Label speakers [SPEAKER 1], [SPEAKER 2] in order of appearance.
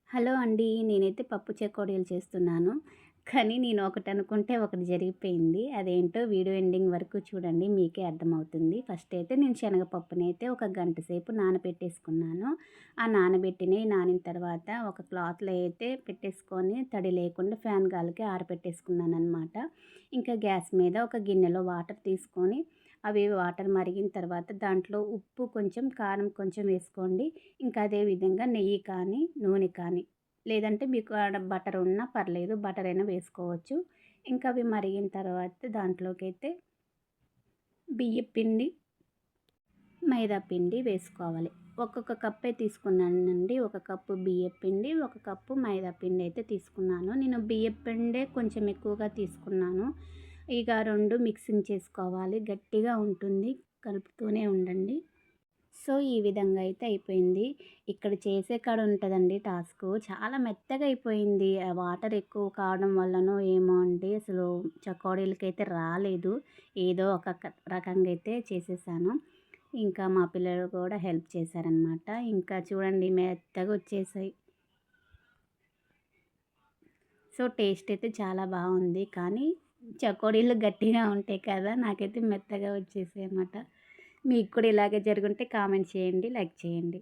[SPEAKER 1] Hello అండి. నేనైతే పప్పు చెకోడీలు చేస్తున్నాను. కానీ నేను ఒకటి అనుకుంటే ఒకటి జరిగిపోయింది. అదేంటో వీడియో ఎండింగ్ వరకు చూడండి మీకే అర్థమవుతుంది. ఫస్ట్ అయితే నేను శనగపప్పునైతే ఒక గంట సేపు నానబెట్టేసుకున్నాను. ఆ నానిన తర్వాత ఒక క్లాత్‌లో అయితే పెట్టేసుకొని తడి లేకుండా ఫ్యాన్ గాలికి ఆరబెట్టేసుకున్నాననమాట. ఇంకా గ్యాస్ మీద ఒక గిన్నెలో వాటర్ తీసుకొని అవి వాటర్ మరిగిన తర్వాత దాంట్లో ఉప్పు కొంచెం, కారం కొంచెం వేసుకోండి. ఇంకా అదే విధంగా నెయ్యి కానీ, నూనె కానీ లేదంటే మీకు ఆడ బటర్ ఉన్నా పర్లేదు. బటర్ అయినా వేసుకోవచ్చు. ఇంకా అవి మరిగిన తర్వాత దాంట్లోకైతే బియ్యపు పిండి, మైదా పిండి వేసుకోవాలి. ఒక్కొక్క కప్పే తీసుకున్నానండి. ఒక కప్పు బియ్యపు పిండి, ఒక కప్పు మైదా పిండి అయితే తీసుకున్నాను. నేను బియ్యపు పిండే కొంచెం ఎక్కువగా తీసుకున్నాను. ఇక 2 మిక్సింగ్ చేసుకోవాలి. గట్టిగా ఉంటుంది. కలుపుతూనే ఉండండి. సో, ఈ విధంగా అయితే అయిపోయింది. ఇక్కడ చేసే కాడ ఉంటదండి టాస్కు. చాలా మెత్తగా అయిపోయింది. ఆ వాటర్ ఎక్కువ కావడం వల్లనో ఏమో అండి అసలు చకోడీలకైతే రాలేదు. ఏదో ఒక రకంగా అయితే చేసేసాను. ఇంకా మా పిల్లలు కూడా హెల్ప్ చేశారనమాట. ఇంకా చూడండి మెత్తగా వచ్చేసాయి. సో, టేస్ట్ అయితే చాలా బావుంది. కానీ చకోడీలు గట్టిగా ఉంటాయి కదా! నాకైతే మెత్తగా వచ్చేసాయన్నమాట. మీకు కూడా ఇలాగే జరుగుంటే కామెంట్ చేయండి. లైక్ చేయండి.